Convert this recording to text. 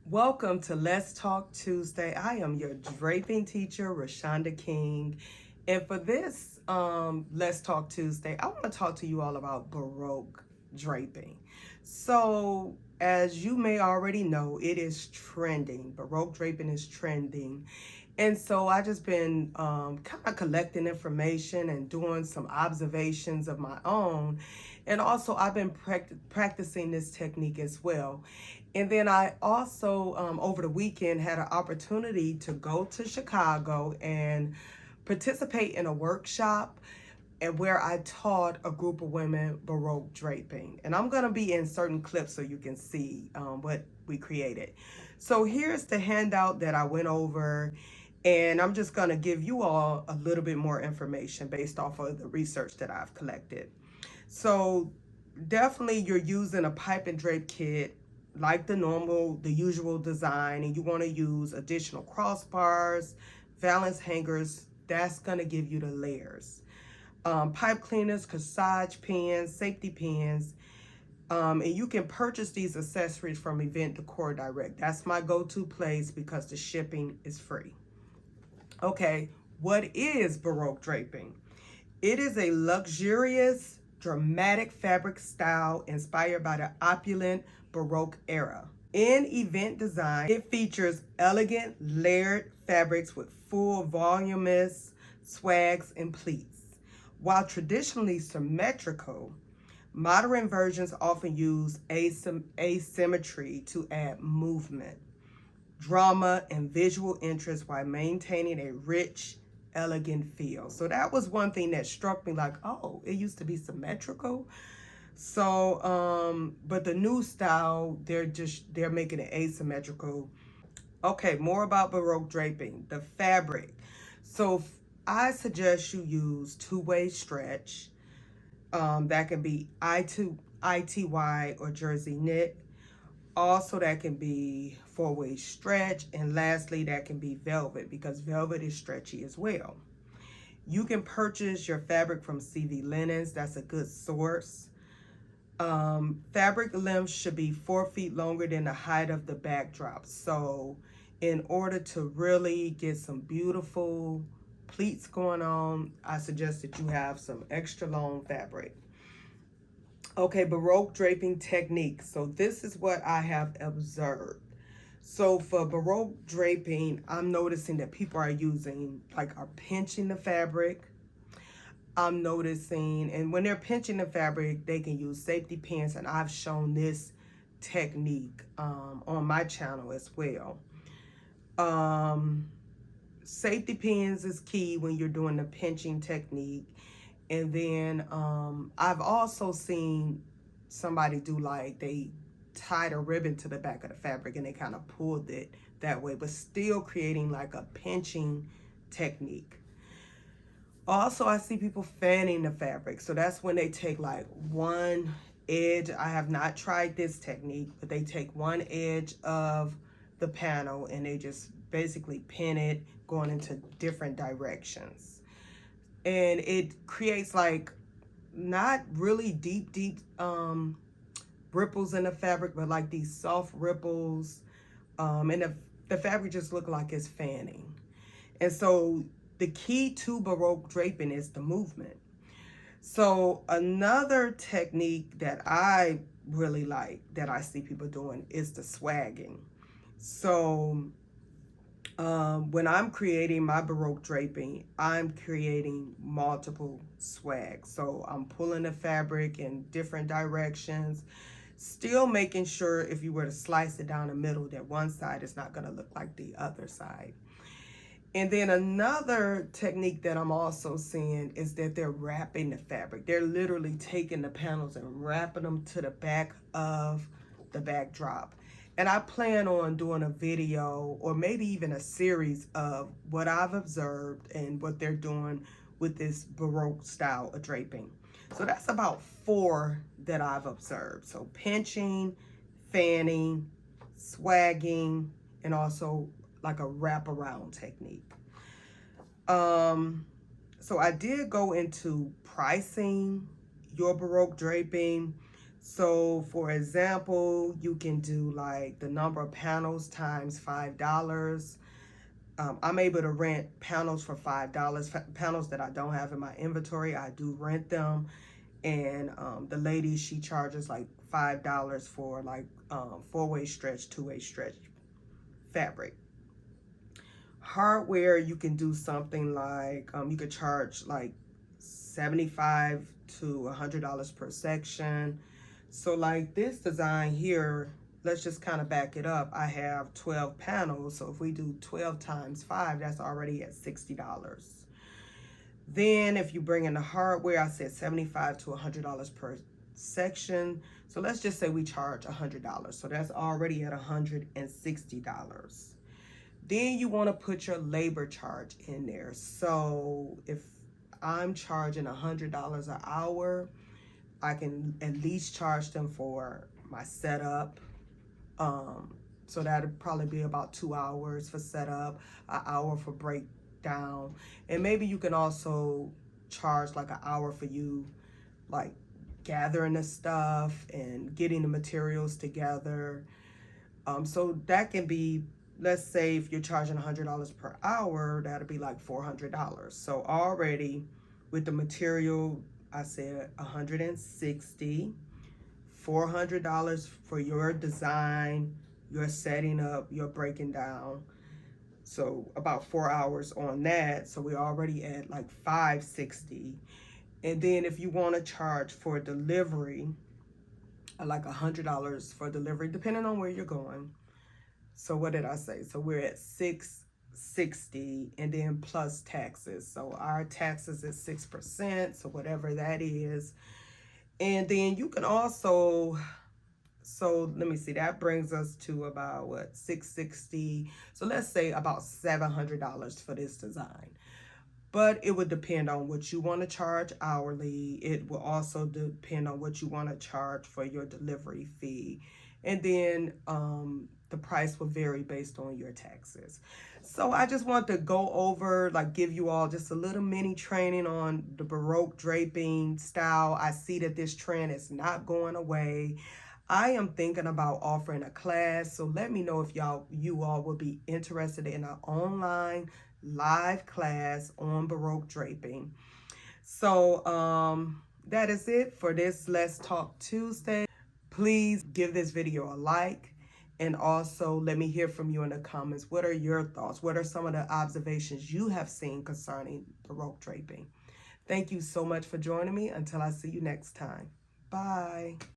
Welcome to Let's Talk Tuesday. I am your draping teacher, Rashonda King. And for this Let's Talk Tuesday, I want to talk to you all about Baroque draping. So, as you may already know, it is trending. Baroque draping is trending. And so I just been kind of collecting information and doing some observations of my own. And also I've been practicing this technique as well. And then I also, over the weekend, had an opportunity to go to Chicago and participate in a workshop and where I taught a group of women Baroque draping. And I'm going to be in certain clips so you can see what we created. So here's the handout that I went over, and I'm just going to give you all a little bit more information based off of the research that I've collected. So definitely you're using a pipe and drape kit like the usual design, and you want to use additional crossbars, valance hangers. That's going to give you the layers. Pipe cleaners, corsage pins, safety pins, and you can purchase these accessories from Event Decor Direct. That's my go-to place because the shipping is free. Okay, what is Baroque draping? It is a luxurious, dramatic fabric style inspired by the opulent Baroque era. In event design, it features elegant, layered fabrics with full, voluminous swags and pleats. While traditionally symmetrical, modern versions often use asymmetry to add movement, drama, and visual interest while maintaining a rich, elegant feel. So that was one thing that struck me, like, oh, it used to be symmetrical. So, but the new style, they're making it asymmetrical. Okay, more about Baroque draping, the fabric. So I suggest you use two-way stretch. That can be ITY or jersey knit. Also, that can be four-way stretch. And lastly, that can be velvet because velvet is stretchy as well. You can purchase your fabric from CV Linens. That's a good source. Fabric length should be 4 feet longer than the height of the backdrop. So in order to really get some beautiful pleats going on, I suggest that you have some extra long fabric. Okay, Baroque draping technique. So this is what I have observed. So for Baroque draping, I'm noticing that people are pinching the fabric. I'm noticing, and when they're pinching the fabric, they can use safety pins, and I've shown this technique on my channel as well. Safety pins is key when you're doing the pinching technique. And then I've also seen somebody do they tied a ribbon to the back of the fabric and they kind of pulled it that way, but still creating like a pinching technique. Also, I see people fanning the fabric. So that's when they take like one edge. I have not tried this technique, but they take one edge of the panel and they just basically pin it going into different directions. And it creates like not really deep ripples in the fabric, but like these soft ripples. And the fabric just look like it's fanning. And so the key to Baroque draping is the movement. So another technique that I really like that I see people doing is the swagging. So when I'm creating my Baroque draping, I'm creating multiple swags. So I'm pulling the fabric in different directions, still making sure if you were to slice it down the middle that one side is not going to look like the other side. And then another technique that I'm also seeing is that they're wrapping the fabric. They're literally taking the panels and wrapping them to the back of the backdrop. And I plan on doing a video or maybe even a series of what I've observed and what they're doing with this Baroque style of draping. So that's about 4 that I've observed. So pinching, fanning, swagging, and also like a wraparound technique. So I did go into pricing your Baroque draping. So for example, you can do like the number of panels times $5. I'm able to rent panels for $5. Panels that I don't have in my inventory, I do rent them. And the lady, she charges like $5 for like 4-way stretch, 2-way stretch fabric. Hardware, you can do something like you could charge like $75 to $100 per section. So like this design here, let's just kind of back it up. I have 12 panels, so if we do 12 times 5, that's already at $60. Then if you bring in the hardware, I said $75 to $100 per section. So let's just say we charge $100. So that's already at $160. Then you want to put your labor charge in there. So if I'm charging $100 an hour, I can at least charge them for my setup. So that'd probably be about 2 hours for setup, an hour for breakdown. And maybe you can also charge like an hour for you, like gathering the stuff and getting the materials together. So that can be, let's say if you're charging $100 per hour, that'll be like $400. So already with the material, I said $160, $400 for your design, your setting up, your breaking down. So about 4 hours on that. So we're already at like $560. And then if you want to charge for delivery, like $100 for delivery, depending on where you're going. So what did I say? So we're at $660 and then plus taxes. So our taxes is 6%, so whatever that is. And then you can also, so let me see, that brings us to about what, $660. So let's say about $700 for this design. But it would depend on what you want to charge hourly. It will also depend on what you want to charge for your delivery fee. And then the price will vary based on your taxes. So I just want to go over, like give you all just a little mini training on the Baroque draping style. I see that this trend is not going away. I am thinking about offering a class, so let me know if you all would be interested in an online live class on Baroque draping. So that is it for this Let's Talk Tuesday. Please give this video a like, and also let me hear from you in the comments. What are your thoughts? What are some of the observations you have seen concerning Baroque draping? Thank you so much for joining me. Until I see you next time. Bye.